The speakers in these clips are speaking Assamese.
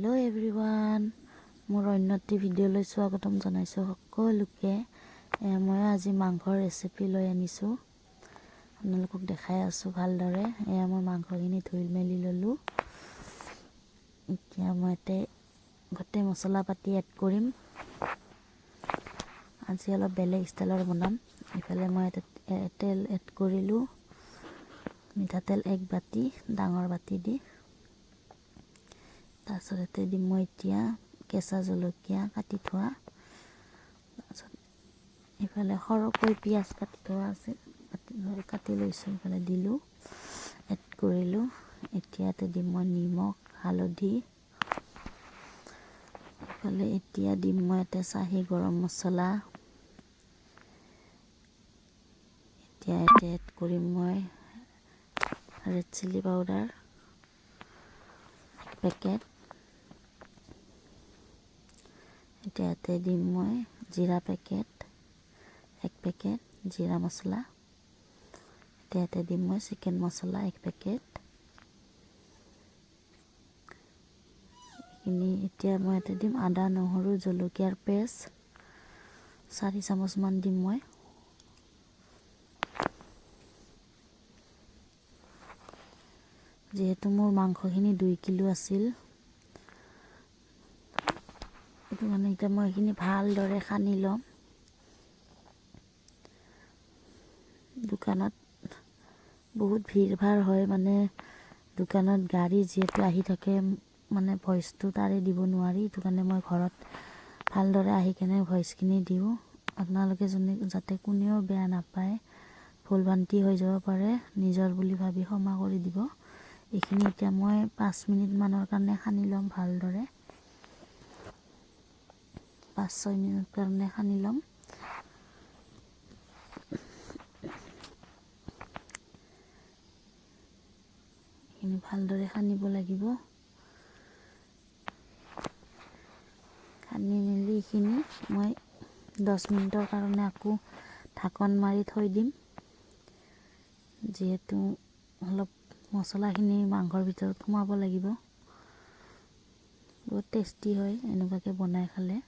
হেল্ল' এভৰিৱান, মোৰ অন্য এটি ভিডিঅ'লৈ স্বাগতম জনাইছোঁ সকলোকে। মই আজি মাংসৰ ৰেচিপি লৈ আনিছোঁ, আপোনালোকক দেখাই আছোঁ ভালদৰে। মই মাংসখিনি ধুই মেলি ল'লোঁ। এতিয়া মই গোটেই মছলা পাতি এড কৰিম। আজি অলপ বেলেগ ষ্টাইলৰ বনাম। ইফালে মই তেল এড কৰিলোঁ, মিঠাতেল 1 বাতি, ডাঙৰ বাতি দি। তাৰপিছত ইয়াতে দিম মই এতিয়া কেঁচা জলকীয়া কাটি থোৱা। তাৰপিছত ইফালে সৰহকৈ পিঁয়াজ কাটি থোৱা আছিল, কাটি লৈছোঁ। ইফালে দিলোঁ, এড কৰিলোঁ। এতিয়া ইয়াতে দিম মই নিমখ, হালধি। ইফালে এতিয়া দিম মই ইয়াতে চাহী গৰম মছলা। এতিয়া ইয়াতে এড কৰিম মই ৰেড চিলি পাউডাৰ 1 পেকেট। এতিয়া ইয়াতে দিম মই জিৰা পেকেট 1 পেকেট, জিৰা মছলা। এতিয়া ইয়াতে দিম মই চিকেন মছলা 1 পেকেট। এতিয়া মই ইয়াতে দিম আদা, নহৰু, জলকীয়াৰ পেষ্ট 4 চামুচমান দিম মই। যিহেতু মোৰ মাংসখিনি 2 কিলো আছিল, সেইটো কাৰণে এতিয়া মই এইখিনি ভালদৰে সানি ল'ম। দোকানত বহুত ভিৰ ভাৰ হয়, দোকানত গাড়ী যিহেতু আহি থাকে, ভইচটো তাৰে দিব নোৱাৰি। সেইটো কাৰণে মই ঘৰত ভালদৰে আহি কেনে ভইচখিনি দিওঁ। আপোনালোকে যাতে কোনেও বেয়া নাপায়, ভুল ভ্ৰান্তি হৈ যাব পাৰে, নিজৰ বুলি ভাবি ক্ষমা কৰি দিব। এইখিনি এতিয়া মই 5 মিনিটমানৰ কাৰণে সানি ল'ম ভালদৰে। 5-6 মিনিট কাৰণে সানি ল'ম। এইখিনি ভালদৰে সানিব লাগিব। সানি মেলি এইখিনি মই 10 মিনিটৰ কাৰণে আকৌ ঢাকন মাৰি থৈ দিম। যিহেতু অলপ মছলাখিনি মাংসৰ ভিতৰত সোমাব লাগিব। বহুত টেষ্টি হয় এনেকুৱাকৈ বনাই খালে।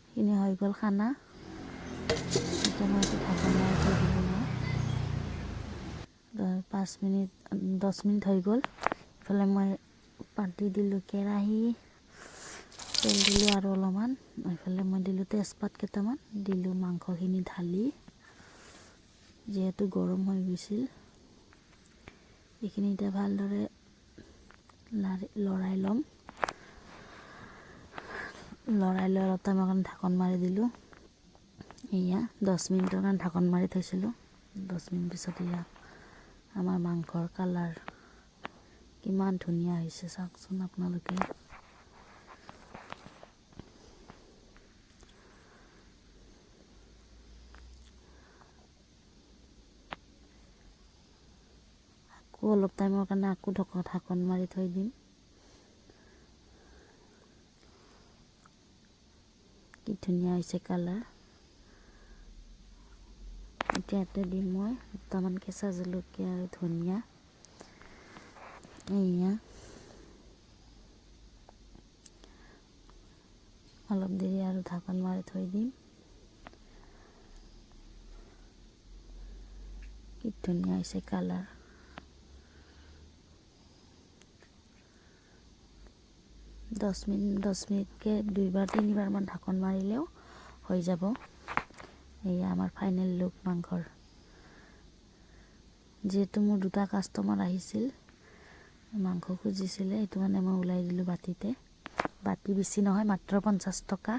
এইখিনি হৈ গ'ল খানা। এতিয়া মই এইটো ঢাকন মাৰি থৈ দিলোঁ। মই 10 মিনিট হৈ গ'ল। ইফালে মই পাতি দিলোঁ কেৰাহী, তেল দিলোঁ আৰু অলপমান। এইফালে মই দিলোঁ তেজপাত কেইটামান, দিলোঁ মাংসখিনি ঢালি। যিহেতু গৰম হৈ গৈছিল, এইখিনি এতিয়া ভালদৰে লৰাই ল'ম। লৰাই লৈ অলপ টাইমৰ কাৰণে ঢাকন মাৰি দিলোঁ। এয়া 10 মিনিটৰ কাৰণে ঢাকন মাৰি থৈছিলোঁ। 10 মিনিট পিছত এয়া আমাৰ মাংসৰ কালাৰ কিমান ধুনীয়া হৈছে চাওকচোন আপোনালোকে। আকৌ অলপ টাইমৰ কাৰণে আকৌ ঢাকন মাৰি থৈ দিম। কি ধুনীয়া হৈছে কালাৰ। এতিয়া ইয়াতে দিম মই দুটামান কেঁচা জলকীয়া আৰু ধনিয়া। এয়া অলপ দেৰি আৰু ঢাকন মাৰি থৈ দিম। কি ধুনীয়া হৈছে কালাৰ। দহ মিনিটকৈ 2-3বাৰমান ঢাকন মাৰিলেও হৈ যাব। এয়া আমাৰ ফাইনেল লুক মাংসৰ। যিহেতু মোৰ 2টা কাষ্টমাৰ আহিছিল, মাংস খুজিছিলে, সেইটো কাৰণে মই ওলাই দিলোঁ বাতিতে। বাতি বেছি নহয়, মাত্ৰ 50 টকা।